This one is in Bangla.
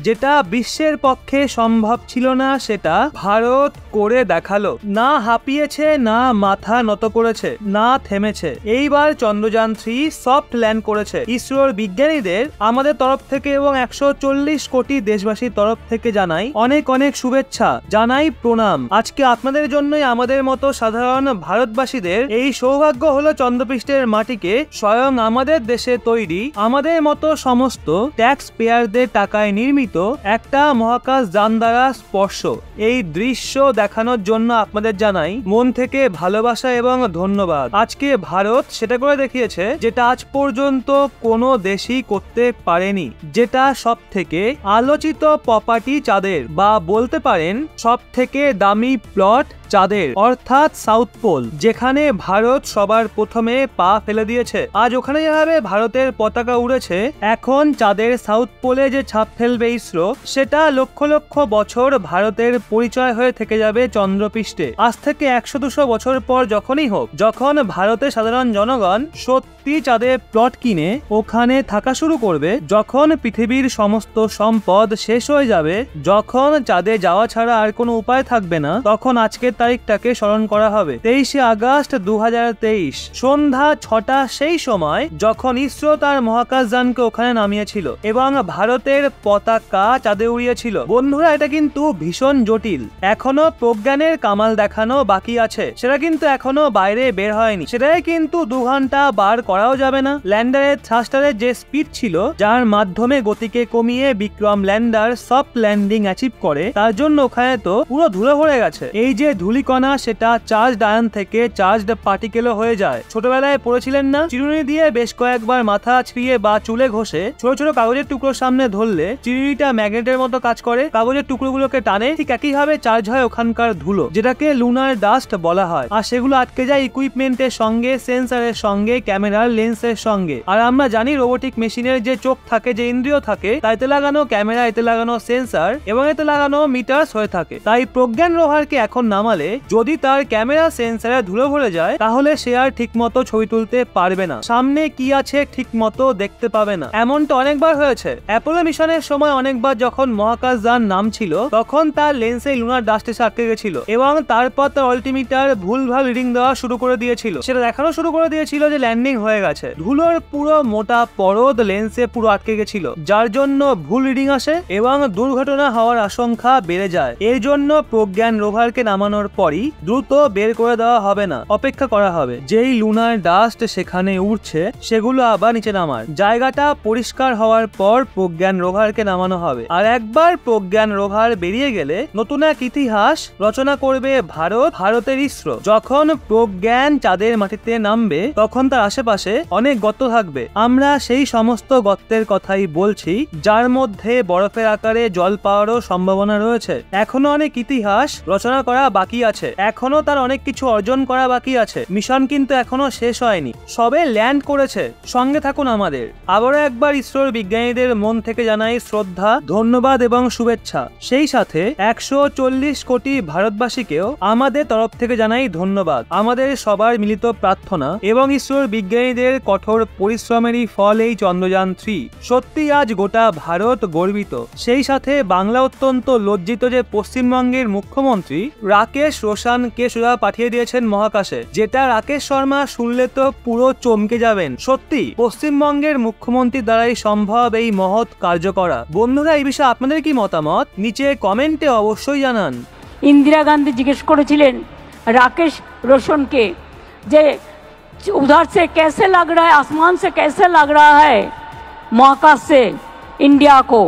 যেটা বিশ্বের পক্ষে সম্ভব ছিল না সেটা ভারত করে দেখালো। না হাঁপিয়েছে, না মাথা নত করেছে, না থেমেছে। এইবার চন্দ্রযান 3 সফট ল্যান্ড করেছে। ইসরোর বিজ্ঞানীদের আমাদের তরফ থেকে এবং 140 কোটি দেশবাসীর তরফ থেকে জানাই অনেক অনেক শুভেচ্ছা, জানাই প্রণাম। আজকে আপনাদের জন্যই আমাদের মতো সাধারণ ভারতবাসীদের এই সৌভাগ্য হলো চন্দ্রপৃষ্ঠের মাটিকে স্বয়ং আমাদের দেশে তৈরি, আমাদের মতো সমস্ত ট্যাক্স পেয়ারদের টাকায় নির্মিত একটা মহাকাশ যান দ্বারা স্পর্শ। এই দৃশ্য দেখানোর জন্য আপনাদের জানাই মন থেকে ভালোবাসা এবং ধন্যবাদ। আজকে ভারত সেটা করে দেখিয়েছে যেটা আজ পর্যন্ত কোনো দেশই করতে পারেনি, যেটা সব থেকে আলোচিত প্রপার্টি চাঁদের, বা বলতে পারেন সব থেকে দামি প্লট চাঁদের, অর্থাৎ সাউথ পোল, যেখানে ভারত সবার প্রথমে পা ফেলে দিয়েছে। আজ ওখানে যেভাবে ভারতের পতাকা উড়েছে, এখন চাঁদের সাউথ পোলে যে ছাপ ফেলবে ইসরো, সেটা লক্ষ লক্ষ বছর ভারতের পরিচয় হয়ে থেকে যাবে চন্দ্রপৃষ্ঠে। আজ থেকে 100-200 বছর পর যখনই হোক, যখন ভারতের সাধারণ জনগণ সত্যি চাঁদে প্লট কিনে ওখানে থাকা শুরু করবে, যখন পৃথিবীর সমস্ত সম্পদ শেষ হয়ে যাবে, যখন চাঁদে যাওয়া ছাড়া আর কোনো উপায় থাকবে না, তখন আজকের তারিখটাকে স্মরণ করা হবে। 23 আগস্ট 2023 সন্ধ্যা 6টা, সেই সময় যখন ইসরো তার মহাকাশযানকে ওখানে নামিয়েছিল এবং ভারতের পতাকা চাঁদে উড়িয়েছিল। বন্ধুরা, এটা কিন্তু ভীষণ জটিল, এখনো প্রজ্ঞানের কামাল দেখানো বাকি আছে, সেটা কিন্তু এখনো বাইরে বের হয়নি। সেটাই কিন্তু 2 ঘন্টা বার করাও যাবে না। ল্যান্ডারের থ্রাস্টারের যে স্পিড ছিল, যার মাধ্যমে গতিকে কমিয়ে Vikram lander soft landing achieve করে, তার জন্য ওখানে তো পুরো ধুলো ভরে গেছে। এই যে ধূলিকণা, সেটা চার্জড আয়ন থেকে চার্জড পার্টিকেলও হয়ে যায়। ছোটবেলায় পড়েছিলেন না, চিরুনি দিয়ে বেশ কয়েকবার মাথা ছুঁয়ে বা চুলে ঘষে ছোট ছোট কাগজের টুকরোর সামনে ধরলে চিরুনিটা ম্যাগনেটের মতো কাজ করে, কাগজের টুকরোগুলোকে টানে। ঠিক একইভাবে চার্জ হয় ওখানকার ধুলো, যেটাকে লুনার ডাস্ট বলা হয়। আর সেগুলো আটকে যায় ইকুইপমেন্টের সঙ্গে, সেন্সরের সঙ্গে, ক্যামেরার লেন্সের সঙ্গে। আর আমরা জানি রোবোটিক মেশিনের যে চোখ থাকে, যে ইন্দ্রিয় থাকে, তাইতে লাগানো ক্যামেরা, এতে লাগানো সেন্সর এবং এতে লাগানো মিটার্স হয়ে থাকে। তাই প্রজ্ঞান রোভারকে এখন নামালে যদি তার ক্যামেরা সেন্সরে ধুলো ভরে যায়, তাহলে সে আর ঠিক মতো ছবি তুলতে পারবে না, সামনে কি আছে ঠিক মতো দেখতে পাবে না। এমনটা অনেকবার হয়েছে। অ্যাপোলো মিশনের সময় অনেকবার যখন মহাকাশ যান নামছিল, তখন তার লেন্সে লুনার ডাস্ট এসে আটকে গেছিল এবং তারপর তার অল্টিমিটার ভুলভাল রিডিং দেওয়া শুরু করে দিয়েছিল। সেটা দেখানো শুরু করে দিয়েছিল যে ল্যান্ডিং হয়ে গেছে। ধুলোর পুরো মোটা পরদ লেন্সে পুরো আটকে গেছিল, যার জন্য ভুল রিডিং আসে এবং দুর্ঘটনা হওয়ার আশঙ্কা বেড়ে যায়। এর জন্য প্রজ্ঞান রোভারকে নামানোর পরই দ্রুত বের করে দেওয়া হবে না, অপেক্ষা করা হবে। যেই লুনার ডাস্ট সেখানে উঠছে, সেগুলো আবার নিচে নামার জায়গাটা পরিষ্কার হওয়ার পর প্রজ্ঞান রোভারকে নামানো হবে। আর একবার প্রজ্ঞান রোভার বেরিয়ে গেলে নতুন এক ইতিহাস রচনা করবে ভারত, ভারতের ইসরো। যখন প্রজ্ঞান চাঁদের মাটিতে নামবে, তখন তার আশেপাশে অনেক গর্ত থাকবে। আমরা সেই সমস্ত গর্তের কথাই বলছি, যার মধ্যে বরফের আকারে জল পাওয়ারও সম্ভাবনা রয়েছে। এখনো অনেক ইতিহাস রচনা করা বাকি আছে, এখনো তার অনেক কিছু অর্জন করা বাকি আছে। মিশন কিন্তু এখনো শেষ হয়নি, সবে ল্যান্ড করেছে। সঙ্গে থাকুন আমাদের। আবারও একবার ইসরোর বিজ্ঞানীদের মন থেকে জানাই শ্রদ্ধা, ধন্যবাদ এবং শুভেচ্ছা। সেই সাথে 140 কোটি ভারতবাসীকেও আমাদের তরফ থেকে জানাই ধন্যবাদ। আমাদের সবার মিলিত প্রার্থনা এবং ইসরোর বিজ্ঞানীদের কঠোর পরিশ্রমেরই ফল এই চন্দ্রযান 3। সত্যি আজ গোটা ভারত গর্বিত। সেই সাথে বাংলা অত্যন্ত লজ্জিত যে পশ্চিমবঙ্গের মুখ্যমন্ত্রী রাকেশ রোশনকে সোজা পাঠিয়ে দিয়েছেন মহাকাশে, যেটা রাকেশ শর্মা শুনলে তো পুরো চমকে যাবেন। সত্যি পশ্চিমবঙ্গের মুখ্যমন্ত্রীর দ্বারাই সম্ভব এই মহৎ কার্য করা। বন্ধুরা, এই বিষয়ে আপনাদের কি মতামত নিচে কমেন্টে অবশ্যই জানান। इंदिरा गांधी जिज्ञेस करेছিলেন राकेश रोशन के जे उधर से कैसे लग रहा है, आसमान से कैसे लग रहा है महाकाश से इंडिया को।